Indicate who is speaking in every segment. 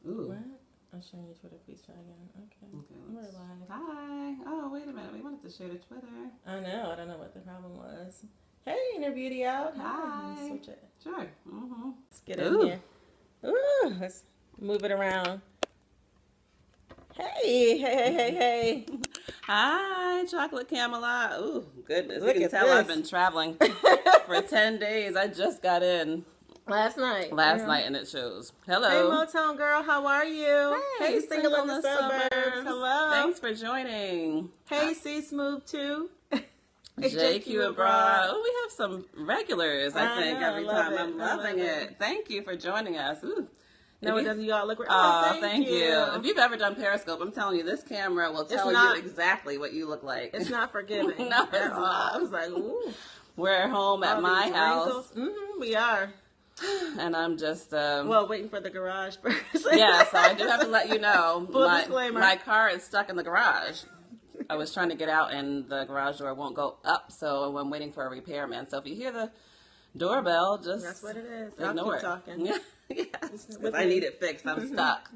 Speaker 1: Ooh.
Speaker 2: What? I'm showing you Twitter. Please try again. Okay.
Speaker 1: Okay.
Speaker 2: We're live.
Speaker 1: Hi. Oh, wait a minute. We wanted to share the Twitter.
Speaker 2: I know. I don't know what the problem was. Hey, Inner Beauty out.
Speaker 1: Hi.
Speaker 2: Switch it.
Speaker 1: Sure. Mm-hmm.
Speaker 2: Let's get in here. Ooh. Let's move it around. Hey, hey.
Speaker 1: Hi, Chocolate Camelot. Ooh, goodness.
Speaker 2: Look
Speaker 1: you can
Speaker 2: at
Speaker 1: tell
Speaker 2: this.
Speaker 1: I've been traveling for 10 days. I just got in
Speaker 2: Last night.
Speaker 1: last night and it shows. Hello.
Speaker 2: Hey, Motown girl. How are you?
Speaker 1: Hey,
Speaker 2: single in the suburbs. Hello.
Speaker 1: Thanks for joining.
Speaker 2: Hey, C Smooth too.
Speaker 1: JQ Abroad. Oh, we have some regulars, I think,
Speaker 2: know,
Speaker 1: every
Speaker 2: love
Speaker 1: time.
Speaker 2: it.
Speaker 1: I'm
Speaker 2: I
Speaker 1: loving
Speaker 2: love
Speaker 1: it. Thank you for joining us. Ooh.
Speaker 2: No,
Speaker 1: If
Speaker 2: it
Speaker 1: you-
Speaker 2: doesn't. You all look great.
Speaker 1: Oh, thank you. If you've ever done Periscope, I'm telling you, this camera will tell
Speaker 2: not-
Speaker 1: you exactly what you look like.
Speaker 2: It's not forgiving.
Speaker 1: No, it's
Speaker 2: at all.
Speaker 1: not.
Speaker 2: I was like, ooh.
Speaker 1: We're at home at
Speaker 2: all
Speaker 1: my
Speaker 2: these
Speaker 1: house,
Speaker 2: wrinkles. We are.
Speaker 1: and I'm just
Speaker 2: Well, waiting for the garage person.
Speaker 1: yeah. So I do have to let you know,
Speaker 2: Full
Speaker 1: my
Speaker 2: disclaimer.
Speaker 1: car is stuck in the garage. I was trying to get out, and the garage door won't go up, so I'm waiting for a repairman. So if you hear the doorbell, just
Speaker 2: That's what it is.
Speaker 1: ignore
Speaker 2: I'll keep talking.
Speaker 1: Yeah, yes,
Speaker 2: With
Speaker 1: because I
Speaker 2: me.
Speaker 1: need it fixed. I'm stuck.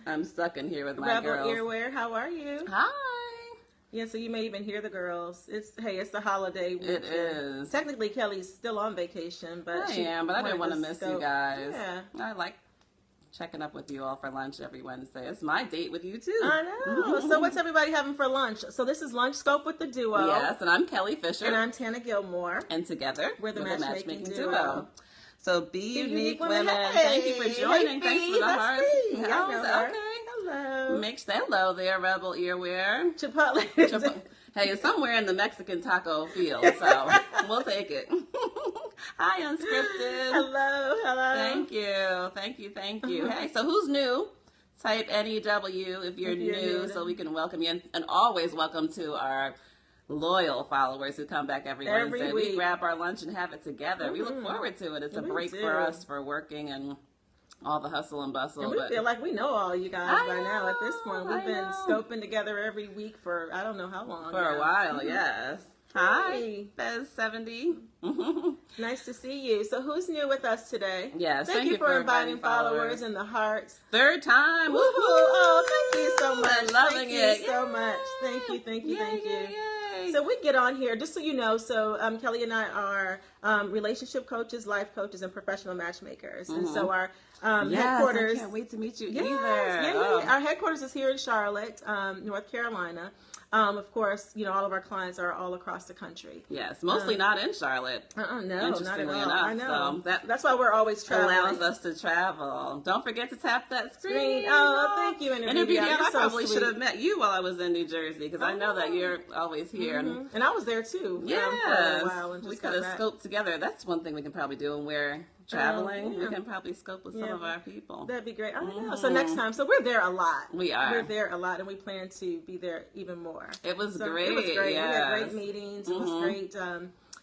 Speaker 1: I'm stuck in here with my
Speaker 2: Rebel
Speaker 1: girls.
Speaker 2: Earwear, how are you?
Speaker 1: Hi.
Speaker 2: Yeah, so you may even hear the girls. It's the holiday weekend.
Speaker 1: It is.
Speaker 2: Technically, Kelly's still on vacation, but
Speaker 1: I am, but I didn't want to
Speaker 2: wanted
Speaker 1: miss
Speaker 2: scope.
Speaker 1: you guys.
Speaker 2: Yeah.
Speaker 1: I like checking up with you all for lunch every Wednesday. It's my date with you too.
Speaker 2: I know. So what's everybody having for lunch? So this is Lunch Scope with the duo.
Speaker 1: Yes, and I'm Kelly Fisher.
Speaker 2: And I'm Tana Gilmore.
Speaker 1: And together,
Speaker 2: We're the matchmaking duo.
Speaker 1: duo. So be unique, women.
Speaker 2: Hey,
Speaker 1: Thank you for joining.
Speaker 2: hey,
Speaker 1: Thanks for the
Speaker 2: that's
Speaker 1: heart.
Speaker 2: me. I
Speaker 1: Oh,
Speaker 2: know her.
Speaker 1: okay.
Speaker 2: Hello.
Speaker 1: Hello there, Rebel Earwear.
Speaker 2: Chipotle.
Speaker 1: Hey, it's somewhere in the Mexican taco field, so we'll take it. Hi, Unscripted.
Speaker 2: Hello.
Speaker 1: Thank you. Hey, so who's new? Type NEW if you're new, so we can welcome you. And always welcome to our loyal followers who come back every Wednesday.
Speaker 2: week.
Speaker 1: We grab our lunch and have it together. We look forward to it. It's a
Speaker 2: We
Speaker 1: break
Speaker 2: do.
Speaker 1: for us for working and all the hustle and bustle.
Speaker 2: And we
Speaker 1: but
Speaker 2: feel like we know all you guys
Speaker 1: I
Speaker 2: by now at this point. We've
Speaker 1: I
Speaker 2: been
Speaker 1: know.
Speaker 2: scoping together every week for I don't know how long.
Speaker 1: for a
Speaker 2: now.
Speaker 1: while, yes. Hi,
Speaker 2: Hey.
Speaker 1: Bez70.
Speaker 2: Nice to see you. So who's new with us today?
Speaker 1: Yes,
Speaker 2: Thank you for inviting followers and the hearts.
Speaker 1: Third time.
Speaker 2: Woohoo! Oh, thank you so much.
Speaker 1: I'm loving
Speaker 2: Thank
Speaker 1: it.
Speaker 2: you so much. Thank you.
Speaker 1: Yay.
Speaker 2: So we get on here, just so you know, so Kelly and I are relationship coaches, life coaches, and professional matchmakers. And so our headquarters...
Speaker 1: I can't wait to meet you
Speaker 2: Yes,
Speaker 1: either.
Speaker 2: yeah.
Speaker 1: Oh.
Speaker 2: Our headquarters is here in Charlotte, North Carolina. Of course, all of our clients are all across the country.
Speaker 1: Yes, mostly not in Charlotte.
Speaker 2: No, not at
Speaker 1: Interestingly
Speaker 2: all.
Speaker 1: enough,
Speaker 2: I know.
Speaker 1: so
Speaker 2: That's why we're always traveling.
Speaker 1: Allows us to travel. Don't forget to tap that screen.
Speaker 2: Oh, thank you, Inner Beauty.
Speaker 1: I
Speaker 2: You're so
Speaker 1: probably
Speaker 2: sweet.
Speaker 1: should have met you while I was in New Jersey because I know that you're always here.
Speaker 2: And I was there too.
Speaker 1: Yes,
Speaker 2: for a while and
Speaker 1: we
Speaker 2: just
Speaker 1: could
Speaker 2: got
Speaker 1: have
Speaker 2: back.
Speaker 1: scoped together. That's one thing we can probably do when we're traveling.
Speaker 2: yeah.
Speaker 1: We can probably scope with some
Speaker 2: Yeah.
Speaker 1: of our people.
Speaker 2: That'd be great. I know. So next time, so we're there a lot.
Speaker 1: We are.
Speaker 2: We're there a lot, and we plan to be there even more.
Speaker 1: It was
Speaker 2: So
Speaker 1: great.
Speaker 2: It was great.
Speaker 1: Yes.
Speaker 2: We had great meetings. It was great.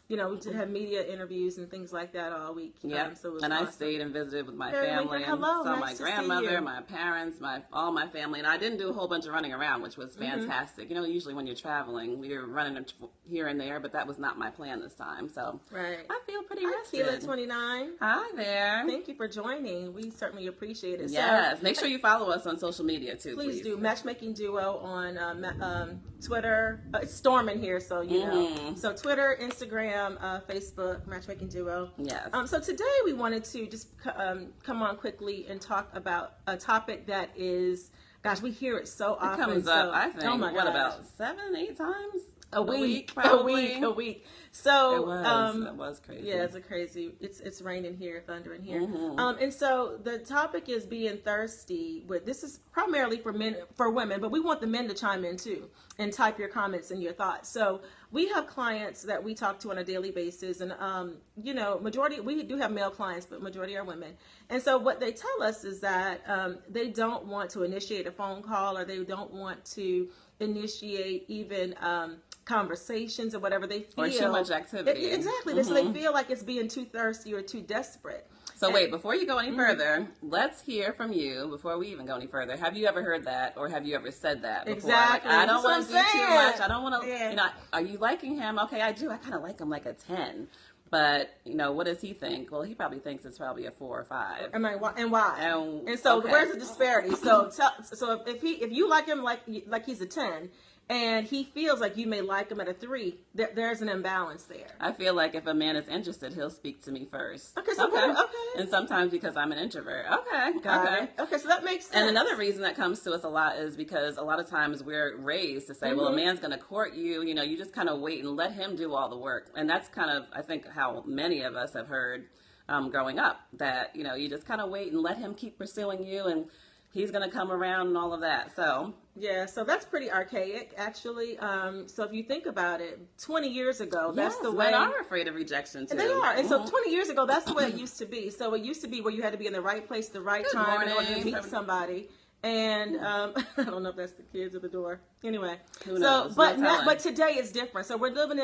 Speaker 2: We did have media interviews and things like that all week.
Speaker 1: Yep.
Speaker 2: So it was
Speaker 1: and
Speaker 2: awesome.
Speaker 1: I stayed and visited with my
Speaker 2: Very
Speaker 1: family
Speaker 2: good.
Speaker 1: and
Speaker 2: Hello,
Speaker 1: saw
Speaker 2: nice
Speaker 1: my
Speaker 2: to see
Speaker 1: grandmother,
Speaker 2: you.
Speaker 1: my parents, all my family, and I didn't do a whole bunch of running around, which was fantastic. Usually when you're traveling, you're running here and there, but that was not my plan this time. So
Speaker 2: Right.
Speaker 1: I feel pretty
Speaker 2: Hi,
Speaker 1: rested.
Speaker 2: Keela29.
Speaker 1: Hi there.
Speaker 2: Thank you for joining. We certainly appreciate it.
Speaker 1: Yes.
Speaker 2: So,
Speaker 1: Make sure you follow us on social media too,
Speaker 2: please
Speaker 1: please.
Speaker 2: do. Matchmaking Duo on Twitter. It's storming here, so you know. So Twitter, Instagram, Facebook, Matchmaking Duo.
Speaker 1: Yes.
Speaker 2: So today we wanted to just come on quickly and talk about a topic that is, gosh, we hear it so
Speaker 1: It
Speaker 2: often.
Speaker 1: comes up, I think,
Speaker 2: oh my
Speaker 1: what
Speaker 2: gosh.
Speaker 1: about 7, 8 times?
Speaker 2: A week,
Speaker 1: probably.
Speaker 2: a week. So
Speaker 1: It was crazy.
Speaker 2: Yeah, it's a crazy. It's raining here, thundering here.
Speaker 1: Mm-hmm.
Speaker 2: And so the topic is being thirsty. This is primarily for men, for women, but we want the men to chime in too and type your comments and your thoughts. So we have clients that we talk to on a daily basis, and majority we do have male clients, but majority are women. And so what they tell us is that they don't want to initiate a phone call, or they don't want to initiate even conversations or whatever they feel.
Speaker 1: Or too much activity.
Speaker 2: Exactly. So they feel like it's being too thirsty or too desperate.
Speaker 1: So wait, before you go any further, let's hear from you before we even go any further. Have you ever heard that, or have you ever said that before?
Speaker 2: Exactly.
Speaker 1: Like, I don't
Speaker 2: That's
Speaker 1: want to
Speaker 2: what
Speaker 1: do
Speaker 2: I'm
Speaker 1: too
Speaker 2: saying.
Speaker 1: much. I don't want to,
Speaker 2: Yeah.
Speaker 1: are you liking him? Okay, I do. I kind of like him like a 10. But, what does he think? Well, he probably thinks it's probably a 4 or 5.
Speaker 2: I mean, and why? And so
Speaker 1: okay.
Speaker 2: Where's the disparity? So if you like him like he's a 10, and he feels like you may like him at a 3, there's an imbalance there.
Speaker 1: I feel like if a man is interested, he'll speak to me first.
Speaker 2: Okay, so okay.
Speaker 1: And sometimes because I'm an introvert. Okay,
Speaker 2: got it. Okay, so that makes sense.
Speaker 1: And another reason that comes to us a lot is because a lot of times we're raised to say, well, a man's going to court you. You just kind of wait and let him do all the work. And that's kind of, I think, how many of us have heard growing up, that, you just kind of wait and let him keep pursuing you, and he's going to come around and all of that. So
Speaker 2: yeah, so that's pretty archaic, actually. So if you think about it, 20 years ago, that's the way.
Speaker 1: Men are afraid of rejection too.
Speaker 2: And they are. And so 20 years ago, that's the way it used to be. So it used to be where you had to be in the right place, the right time in order to meet somebody. And I don't know if that's the kids at the door. Anyway,
Speaker 1: who knows?
Speaker 2: But today is different. So we're living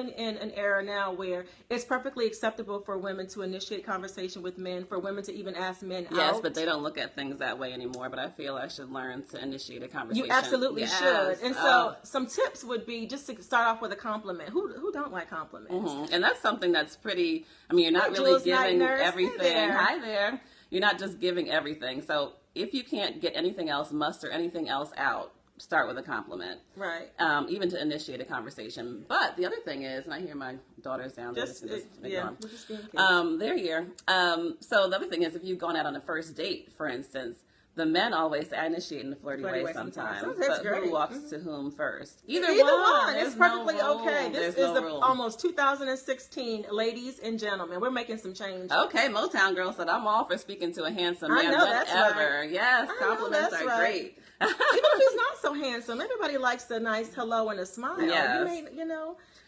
Speaker 2: in an era now where it's perfectly acceptable for women to initiate conversation with men, for women to even ask men out.
Speaker 1: Yes, but they don't look at things that way anymore. But I feel I should learn to initiate a conversation.
Speaker 2: You absolutely should. And so some tips would be just to start off with a compliment. Who don't like compliments?
Speaker 1: And that's something that's pretty. I mean, you're not really
Speaker 2: Jules
Speaker 1: giving
Speaker 2: Night Nurse.
Speaker 1: everything.
Speaker 2: Hey there.
Speaker 1: Hi there. You're not just giving everything. So if you can't get anything else, muster anything else out, start with a compliment.
Speaker 2: Right.
Speaker 1: Even to initiate a conversation. But the other thing is, and I hear my daughters down there. They're here. So the other thing is, if you've gone out on a first date, for instance, the men always say, I initiate in a flirty way sometimes.
Speaker 2: That's
Speaker 1: but
Speaker 2: great.
Speaker 1: who walks to whom first? Either
Speaker 2: one.
Speaker 1: There's
Speaker 2: It's perfectly
Speaker 1: no
Speaker 2: okay. This is
Speaker 1: rule.
Speaker 2: almost 2016, ladies and gentlemen. We're making some change.
Speaker 1: Okay, Motown girl said, I'm all for speaking to a handsome man.
Speaker 2: I know, that's
Speaker 1: whatever.
Speaker 2: right.
Speaker 1: Yes, compliments are great.
Speaker 2: Even if he's not so handsome, everybody likes a nice hello and a smile.
Speaker 1: Yes.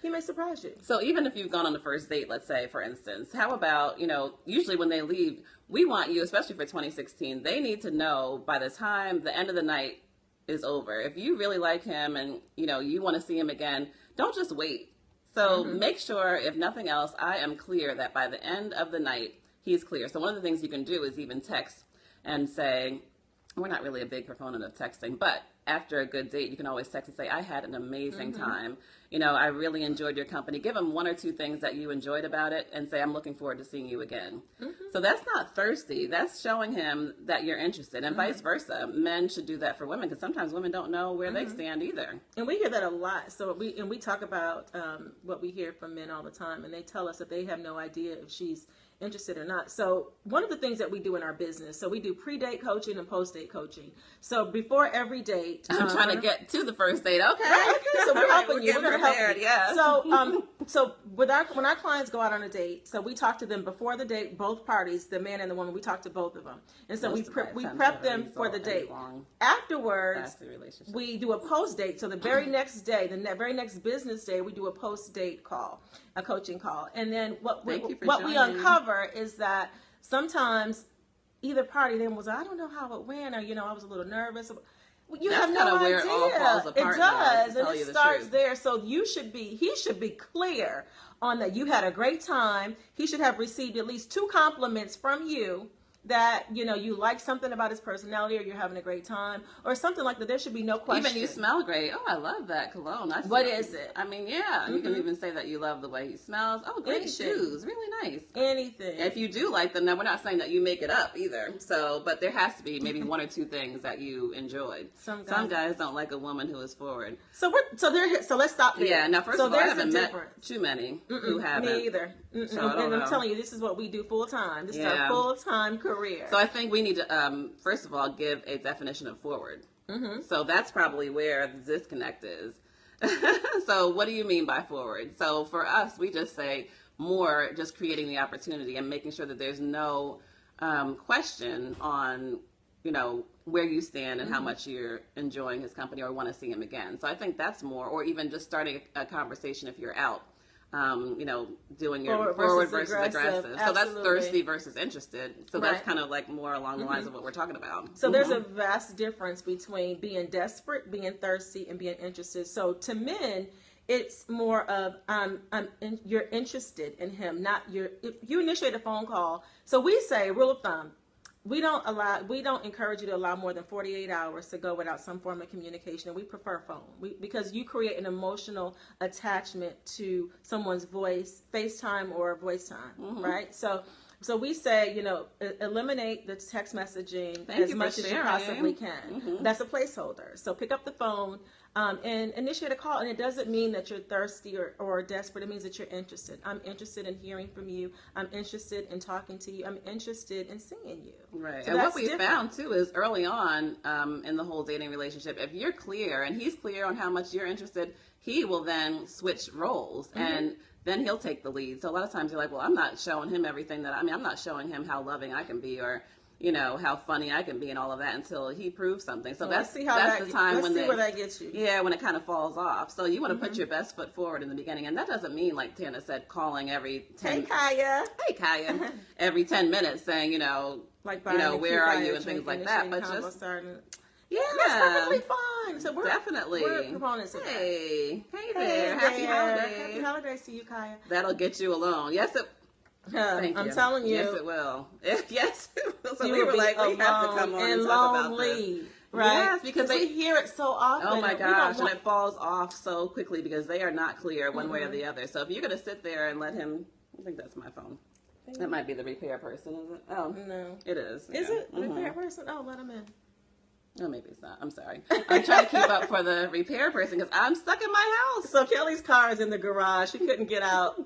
Speaker 2: He may surprise you.
Speaker 1: So even if you've gone on a first date, let's say, for instance, how about, usually when they leave, we want you, especially for 2016, they need to know by the time the end of the night is over. If you really like him and, you want to see him again, don't just wait. So make sure, if nothing else, I am clear that by the end of the night, he's clear. So one of the things you can do is even text and say, we're not really a big proponent of texting, but after a good date, you can always text and say, I had an amazing time. I really enjoyed your company. Give them 1 or 2 things that you enjoyed about it and say, I'm looking forward to seeing you again. So that's not thirsty. That's showing him that you're interested, and vice versa. Men should do that for women, because sometimes women don't know where they stand either.
Speaker 2: And we hear that a lot. So we talk about what we hear from men all the time, and they tell us that they have no idea if she's interested or not. So one of the things that we do in our business, so we do pre-date coaching and post-date coaching. So before every date,
Speaker 1: I'm trying to get to the first date. Okay.
Speaker 2: Right, okay. So we're helping you. We're going to help you.
Speaker 1: Yes.
Speaker 2: So when our clients go out on a date, so we talk to them before the date, both parties, the man and the woman. We talk to both of them, and so we prep them for the date. Afterwards, we do a post-date. So the very next day, very next business day, we do a post-date call, a coaching call, and then what we uncover is that sometimes either party then was, I don't know how it went, or I was a little nervous. You have no idea.
Speaker 1: Where it all falls apart.
Speaker 2: It does, and it starts
Speaker 1: truth.
Speaker 2: there. So he should be clear on that. You had a great time. He should have received at least 2 compliments from you, that you like something about his personality, or you're having a great time, or something like that. There should be no question.
Speaker 1: Even you smell great. Oh, I love that cologne.
Speaker 2: What is it?
Speaker 1: I mean, yeah, you can even say that you love the way he smells. Oh, great shoes, really nice.
Speaker 2: Anything.
Speaker 1: If you do like them, now we're not saying that you make it up either. So, but there has to be maybe 1 or 2 things that you enjoyed. Some guys don't like a woman who is forward.
Speaker 2: So let's stop there.
Speaker 1: Yeah. Now, first of all, I haven't met too many who haven't.
Speaker 2: Me either. So and I'm telling you, this is what we do full time. This is our full time career.
Speaker 1: So I think we need to, first of all, give a definition of forward. So that's probably where the disconnect is. So what do you mean by forward? So for us, we just say more just creating the opportunity and making sure that there's no question on, where you stand and how much you're enjoying his company or want to see him again. So I think that's more, or even just starting a conversation if you're out. Doing your forward versus aggressive. So that's thirsty versus interested. So that's kind of like more along the lines of what we're talking about.
Speaker 2: So there's a vast difference between being desperate, being thirsty, and being interested. So to men, it's more of you're interested in him, not if you initiate a phone call. So we say, rule of thumb, we don't encourage you to allow more than 48 hours to go without some form of communication, and we prefer phone because you create an emotional attachment to someone's voice, FaceTime or voice time, right? So we say, eliminate the text messaging as much as you possibly can. That's a placeholder. So pick up the phone and initiate a call. And it doesn't mean that you're thirsty or desperate. It means that you're interested. I'm interested in hearing from you. I'm interested in talking to you. I'm interested in seeing you.
Speaker 1: Right.
Speaker 2: So
Speaker 1: and what we found, too, is early on in the whole dating relationship, if you're clear and he's clear on how much you're interested, he will then switch roles. And then he'll take the lead. So a lot of times you're like, well, I'm not showing him everything I'm not showing him how loving I can be or, how funny I can be and all of that until he proves something. So that's the time
Speaker 2: where that gets you.
Speaker 1: Yeah, when it kind of falls off. So you want to put your best foot forward in the beginning. And that doesn't mean, like Tana said, calling every 10
Speaker 2: Hey,
Speaker 1: Kaya. Every 10 minutes saying,
Speaker 2: like
Speaker 1: where are you and things like that. But just
Speaker 2: yeah, that's perfectly fine. So we're
Speaker 1: definitely
Speaker 2: we're proponents of that.
Speaker 1: Hey there, happy holidays.
Speaker 2: Happy holidays to you, Kaya.
Speaker 1: That'll get you alone. Yes, thank you.
Speaker 2: I'm telling you.
Speaker 1: Yes, it will. Yes. So
Speaker 2: you
Speaker 1: we were like, we have to come on and talk about this.
Speaker 2: Right?
Speaker 1: Yes, because
Speaker 2: we hear it so often.
Speaker 1: Oh my gosh, and it falls off so quickly because they are not clear one way or the other. So if you're going to sit there and let him, I think that's my phone. That might be the repair person, is it? Oh,
Speaker 2: no.
Speaker 1: It is.
Speaker 2: Is it? Repair person? Oh, let him in.
Speaker 1: Oh, maybe it's not. I'm sorry. I'm trying to keep up for the repair person because I'm stuck in my house.
Speaker 2: So Kelly's car is in the garage. She couldn't get out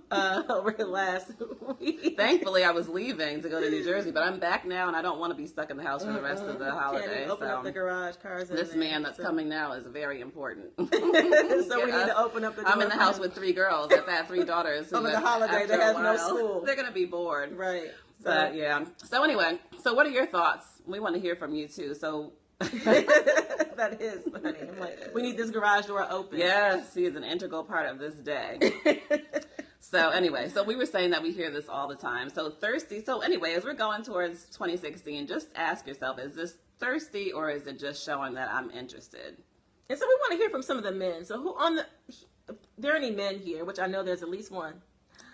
Speaker 2: over the last week.
Speaker 1: Thankfully, I was leaving to go to New Jersey, but I'm back now, and I don't want to be stuck in the house for the rest of the holiday.
Speaker 2: Can't open up the garage. Cars in
Speaker 1: this
Speaker 2: there,
Speaker 1: man that's coming now is very important.
Speaker 2: So we need to open up the door.
Speaker 1: I'm in the house with 3 girls. At that, 3 daughters.
Speaker 2: Over the holiday, that has no school.
Speaker 1: They're going to be bored.
Speaker 2: Right.
Speaker 1: But yeah. So anyway, what are your thoughts? We want to hear from you too. So.
Speaker 2: That is funny. I'm like, we need this garage door open.
Speaker 1: Yes, he is an integral part of this day. So anyway, we were saying that we hear this all the time. So thirsty. So anyway, as we're going towards 2016, just ask yourself, is this thirsty or is it just showing that I'm interested?
Speaker 2: And so we want to hear from some of the men. So if there are any men here, which I know there's at least one.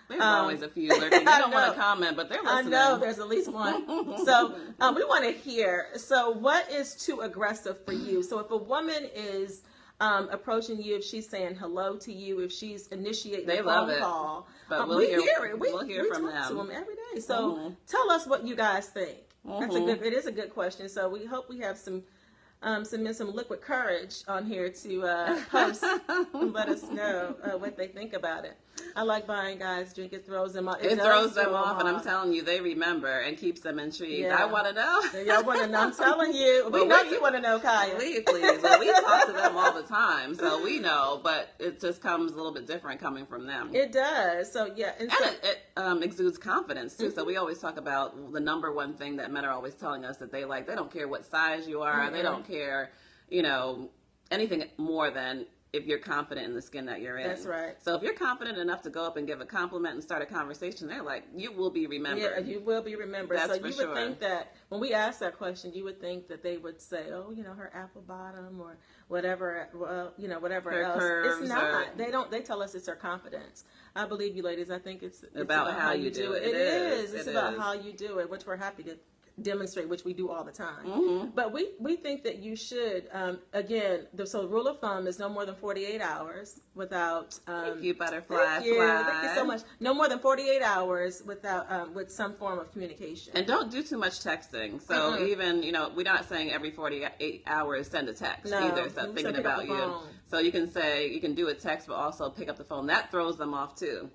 Speaker 1: There's always a few lurking. They don't want to comment, but they're listening.
Speaker 2: I know there's at least one. So we want to hear. So what is too aggressive for you? So if a woman is approaching you, if she's saying hello to you, if she's initiating a phone call,
Speaker 1: but
Speaker 2: we hear it.
Speaker 1: We'll hear from them.
Speaker 2: We talk to them every day. So tell us what you guys think. It is a good question. So we hope we have some liquid courage on here to post and let us know what they think about it. I like buying guys drink. It throws them off.
Speaker 1: It throws them off, and I'm telling you, they remember and keeps them intrigued. Yeah. I want to know.
Speaker 2: Y'all want to know? I'm telling you. We know you want to know, Kaya.
Speaker 1: Please. Well, we talk to them all the time, so we know, but it just comes a little bit different coming from them.
Speaker 2: It does. So, yeah.
Speaker 1: And it exudes confidence, too. So we always talk about the number one thing that men are always telling us that they like. They don't care what size you are. They don't care, anything more than if you're confident in the skin that you're in.
Speaker 2: That's right.
Speaker 1: So if you're confident enough to go up and give a compliment and start a conversation, they're like, you will be remembered.
Speaker 2: Yeah, you will be remembered.
Speaker 1: That's
Speaker 2: so you would think that when we ask that question, you would think that they would say, oh, her apple bottom or whatever, whatever
Speaker 1: her
Speaker 2: else.
Speaker 1: Curves
Speaker 2: it's not. They tell us it's her confidence. I believe you ladies. I think it's
Speaker 1: about how you do it.
Speaker 2: It is. It's about how you do it, which we're happy to demonstrate, which we do all the time. But we think that you should, again, the rule of thumb is no more than 48 hours without...
Speaker 1: thank you, Butterfly.
Speaker 2: Thank you so much. No more than 48 hours without with some form of communication.
Speaker 1: And don't do too much texting. So even, we're not saying every 48 hours send a text either. So thinking about you. So you can do a text, but also pick up the phone. That throws them off too.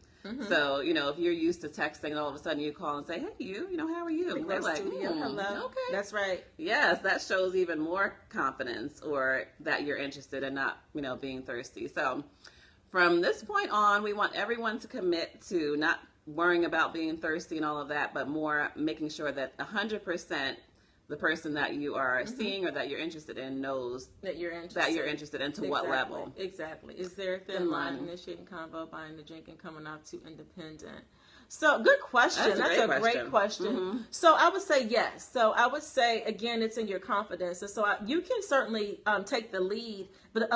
Speaker 1: So, if you're used to texting and all of a sudden you call and say, hey, how are you?
Speaker 2: They're like, hello.
Speaker 1: Okay.
Speaker 2: That's right.
Speaker 1: Yes, that shows even more confidence or that you're interested and not, being thirsty. So from this point on, we want everyone to commit to not worrying about being thirsty and all of that, but more making sure that 100% the person that you are seeing or that you're interested in knows
Speaker 2: that you're interested
Speaker 1: and to what level.
Speaker 2: Exactly. Is there a thin line initiating convo, buying the drink, and coming off too independent? So good question. That's a great question. So I would say yes. So I would say, again, it's in your confidence. And so you can certainly take the lead, but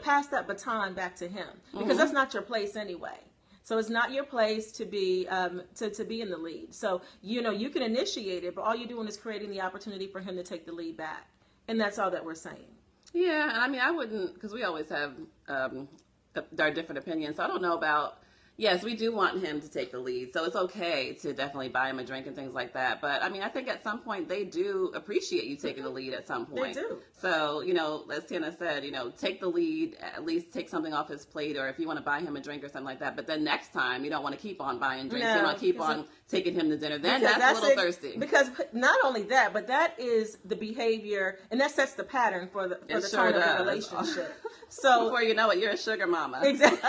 Speaker 2: pass that baton back to him because that's not your place anyway. So it's not your place to be to be in the lead. So you can initiate it, but all you're doing is creating the opportunity for him to take the lead back, and that's all that we're saying.
Speaker 1: Yeah, and I mean, I wouldn't, because we always have our different opinions. So I don't know about. Yes, we do want him to take the lead, so it's okay to definitely buy him a drink and things like that. But I mean, I think at some point they do appreciate you taking the lead at some point.
Speaker 2: They do.
Speaker 1: So as Tina said, take the lead, at least take something off his plate, or if you want to buy him a drink or something like that. But then next time, you don't want to keep on buying drinks.
Speaker 2: No,
Speaker 1: you want to keep on taking him to dinner. Then that's a little thirsty.
Speaker 2: Because not only that, but that is the behavior, and that sets the pattern for the tone of the relationship. So
Speaker 1: before you know it, you're a sugar mama.
Speaker 2: Exactly.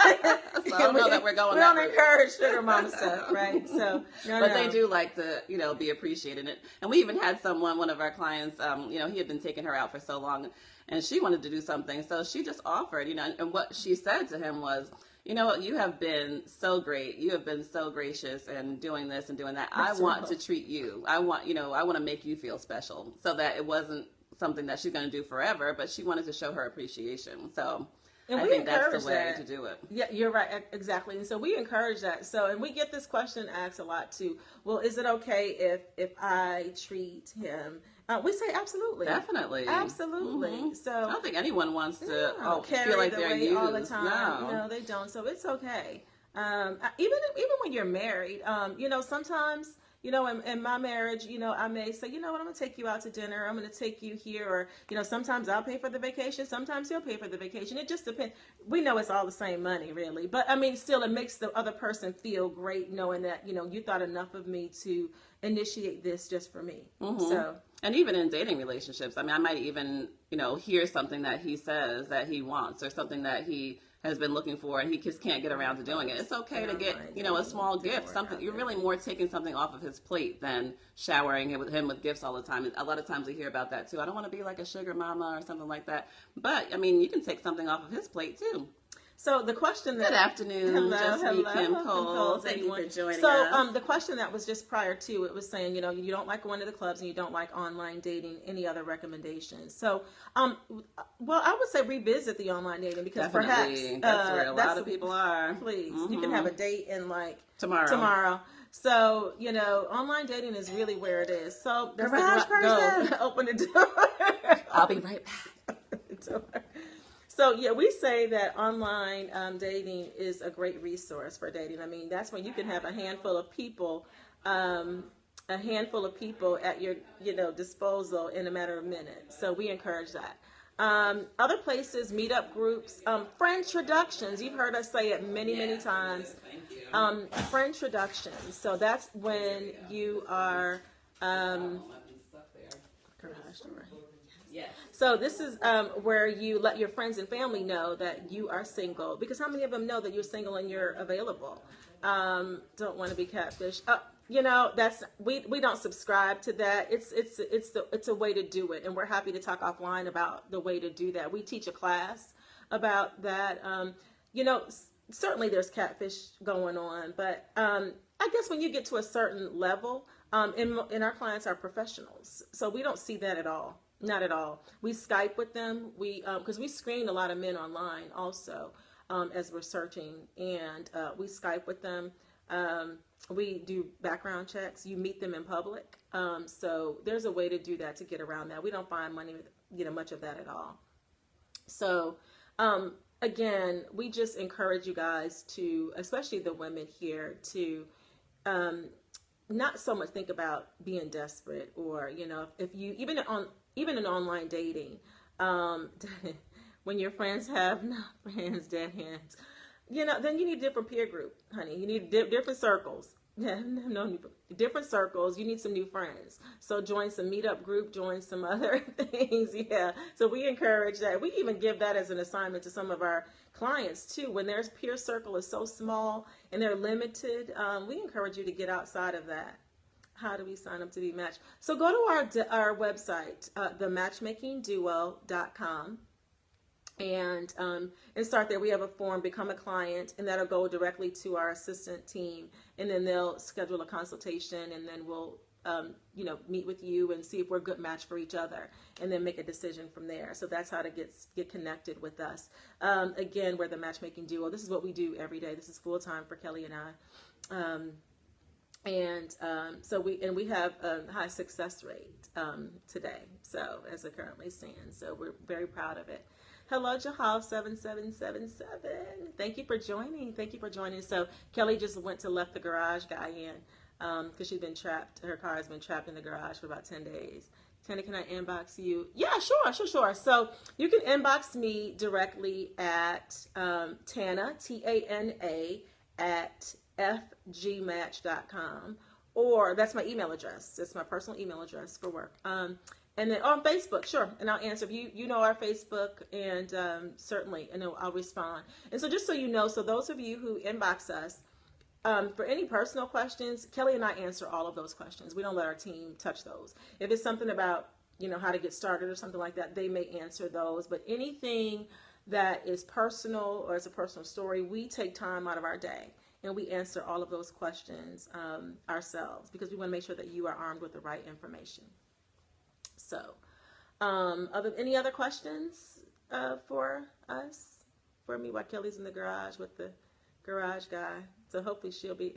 Speaker 1: So I don't know that we're going.
Speaker 2: We don't encourage sugar mama stuff, right? So,
Speaker 1: they do like to, be appreciated. And we even had one of our clients, he had been taking her out for so long, and she wanted to do something, so she just offered, and what she said to him was, you have been so great. You have been so gracious in doing this and doing that. I want to treat you. I want to make you feel special, so that it wasn't something that she's going to do forever, but she wanted to show her appreciation. So. And I think that's the way to do it.
Speaker 2: Yeah, you're right. Exactly. And so we encourage that. So, and we get this question asked a lot too. Well, is it okay if I treat him? We say absolutely.
Speaker 1: Definitely.
Speaker 2: Absolutely.
Speaker 1: Mm-hmm.
Speaker 2: So
Speaker 1: I don't think anyone wants to
Speaker 2: carry
Speaker 1: feel like
Speaker 2: the
Speaker 1: they're
Speaker 2: weight
Speaker 1: used
Speaker 2: all the time.
Speaker 1: No,
Speaker 2: they don't. So it's okay. Even when you're married, sometimes. In my marriage, I may say, I'm going to take you out to dinner. I'm going to take you here. Or, sometimes I'll pay for the vacation. Sometimes he'll pay for the vacation. It just depends. We know it's all the same money, really. But, I mean, still, it makes the other person feel great knowing that, you thought enough of me to initiate this just for me.
Speaker 1: Mm-hmm.
Speaker 2: So.
Speaker 1: And even in dating relationships, I mean, I might even, hear something that he says that he wants, or something that he has been looking for, and he just can't get around to doing it. It's okay to get, a small gift, something. You're really more taking something off of his plate than showering him with gifts all the time. A lot of times we hear about that too. I don't want to be like a sugar mama or something like that. But I mean, you can take something off of his plate too.
Speaker 2: So the question that...
Speaker 1: Good afternoon.
Speaker 2: Hello,
Speaker 1: Kim Cole.
Speaker 2: Thank
Speaker 1: you for joining
Speaker 2: us.
Speaker 1: So
Speaker 2: the question that was just prior to it was saying, you don't like going to the clubs and you don't like online dating. Any other recommendations? So, well, I would say revisit the online dating, because
Speaker 1: definitely.
Speaker 2: Perhaps
Speaker 1: that's where a lot of people are.
Speaker 2: Please,
Speaker 1: mm-hmm.
Speaker 2: You can have a date in
Speaker 1: tomorrow.
Speaker 2: So, online dating is really where it is. So that's
Speaker 1: go
Speaker 2: open the door.
Speaker 1: I'll be right back.
Speaker 2: So, yeah, we say that online dating is a great resource for dating. I mean, that's when you can have a handful of people at your, disposal in a matter of minutes. So we encourage that. Other places, meetup groups, friend-troductions. You've heard us say it many, many times. Friend-troductions. So that's when you are...
Speaker 1: Yes.
Speaker 2: So this is where you let your friends and family know that you are single, because how many of them know that you're single and you're available? Don't want to be catfish. That's we don't subscribe to that. It's a way to do it, and we're happy to talk offline about the way to do that. We teach a class about that. Certainly there's catfish going on, but I guess when you get to a certain level, and our clients are professionals, so we don't see that at all. Not at all. We Skype with them. Because we screen a lot of men online also as we're searching, and we Skype with them. We do background checks. You meet them in public. So there's a way to do that, to get around that. We don't find much of that at all. So again, we just encourage you guys to, especially the women here, to not so much think about being desperate, or if you even in online dating, when your friends have dead hands, then you need a different peer group, honey. You need different circles. Yeah, different circles. You need some new friends. So join some meetup group, join some other things. Yeah. So we encourage that. We even give that as an assignment to some of our clients too. When their peer circle is so small and they're limited, we encourage you to get outside of that. How do we sign up to be matched? So go to our website, thematchmakingduo.com, and start there. We have a form, become a client, and that'll go directly to our assistant team, and then they'll schedule a consultation, and then we'll meet with you and see if we're a good match for each other, and then make a decision from there. So that's how to get connected with us. Again, we're the matchmaking duo. This is what we do every day. This is full time for Kelly and I. So we have a high success rate today. So as it currently stands, so we're very proud of it. Hello, Jahal 7777. Thank you for joining. Thank you for joining. So Kelly just left the garage guy in because she's been trapped. Her car has been trapped in the garage for about 10 days. Tana, can I inbox you? Yeah, sure. So you can inbox me directly at Tana, Tana, at fgmatch.com, or that's my email address. It's my personal email address for work. And then on Facebook, sure, and I'll answer. If you know our Facebook, and certainly, and I'll respond. And so just so you know, so those of you who inbox us, for any personal questions, Kelly and I answer all of those questions. We don't let our team touch those. If it's something about, how to get started or something like that, they may answer those. But anything that is personal or is a personal story, we take time out of our day and we answer all of those questions ourselves, because we want to make sure that you are armed with the right information. So, any other questions for us? For me, while Kelly's in the garage with the garage guy. So hopefully she'll be.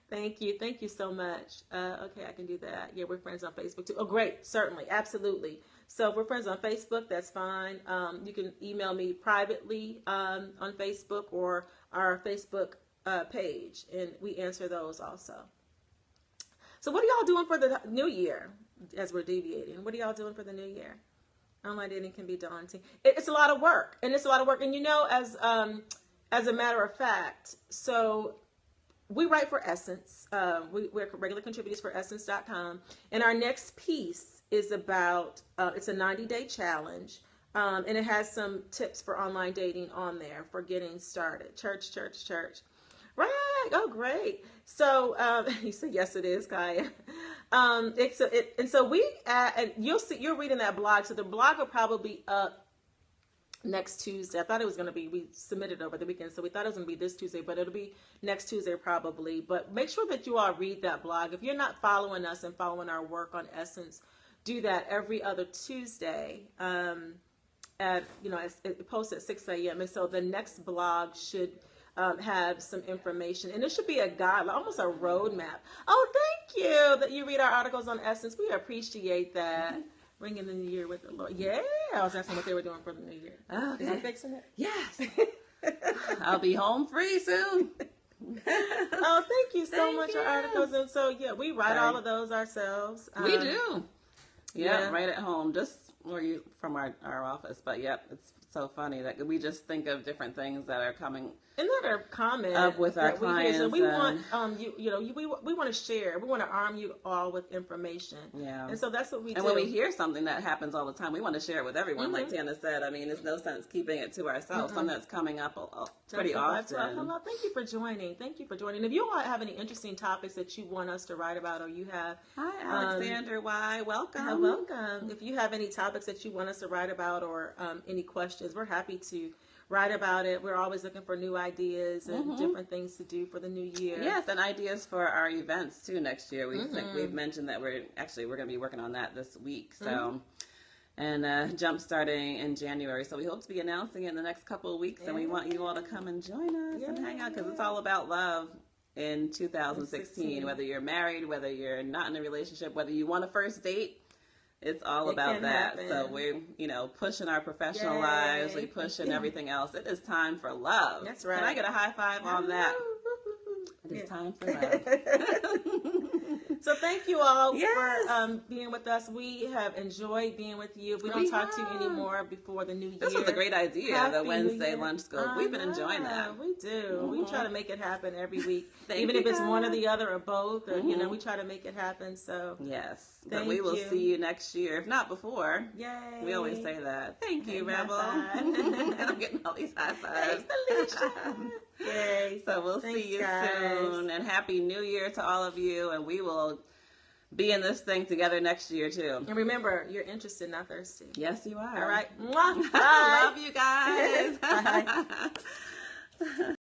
Speaker 2: Thank you so much. Okay, I can do that. Yeah, we're friends on Facebook too. Oh, great. Certainly. Absolutely. So if we're friends on Facebook, that's fine. You can email me privately on Facebook or our Facebook page, and we answer those also. So what are y'all doing for the new year as we're deviating? What are y'all doing for the new year? Online dating can be daunting. It's a lot of work, and as a matter of fact, so we write for Essence. We're regular contributors for Essence.com. And our next piece is about, it's a 90-day challenge. And it has some tips for online dating on there for getting started. Church. Right. Oh, great. So you said, yes, it is, Kaya. And you're reading that blog. So the blog will probably be up next Tuesday. I thought it was going to be, we submitted over the weekend, so we thought it was going to be this Tuesday, but it'll be next Tuesday probably. But make sure that you all read that blog. If you're not following us and following our work on Essence, do that every other Tuesday. It posts at 6 a.m. And so the next blog should have some information, and it should be a guide, almost a roadmap. Oh, thank you that you read our articles on Essence. We appreciate that. Ringing the new year with the Lord. Yeah, I was asking what they were doing for the new year.
Speaker 1: Okay.
Speaker 2: Is he fixing it?
Speaker 1: Yes. I'll be home free soon.
Speaker 2: Oh, thank you so much for articles. And so, yeah, we write all of those ourselves.
Speaker 1: We do. Yeah, right at home, just from our office. But it's so funny that we just think of different things that are coming.
Speaker 2: Another comment
Speaker 1: up with our clients.
Speaker 2: And we want we want to share. We want to arm you all with information. Yeah. And so that's what we do.
Speaker 1: And when we hear something that happens all the time, we want to share it with everyone. Like Tana said, I mean, there's no sense keeping it to ourselves. Something that's coming up pretty often.
Speaker 2: Hello. Thank you for joining. If you all have any interesting topics that you want us to write about, or you have,
Speaker 1: hi Alexander Y, welcome.
Speaker 2: Welcome. If you have any topics that you want us to write about, or any questions, we're happy to write about it. We're always looking for new ideas and different things to do for the new year.
Speaker 1: Yes, and ideas for our events too next year. We've mentioned that we're going to be working on that this week. So, and jump starting in January. So we hope to be announcing it in the next couple of weeks, and we want you all to come and join us and hang out, because it's all about love in 2016. Whether you're married, whether you're not in a relationship, whether you want a first date. It's all about that. Happen. So we're, pushing our professional lives. We pushing everything else. It is time for love.
Speaker 2: That's right.
Speaker 1: Can I get a high five on that? It is time for love.
Speaker 2: So thank you all for being with us. We have enjoyed being with you. We don't talk to you anymore before the new year.
Speaker 1: This was a great idea, the Wednesday lunch scope. We've been enjoying that.
Speaker 2: We do. We try to make it happen every week. Even if it's one or the other or both, or, we try to make it happen. So
Speaker 1: yes, but we will see you next year, if not before. Yay. We always say that. Thank you, Rebel. And I'm getting all these high fives.
Speaker 2: Thanks, Alicia. Yay.
Speaker 1: So we'll see you soon, and Happy New Year to all of you, and we will be in this thing together next year too.
Speaker 2: And remember, you're interested, not thirsty.
Speaker 1: Yes, you are.
Speaker 2: All right.
Speaker 1: Love you guys.
Speaker 2: Bye.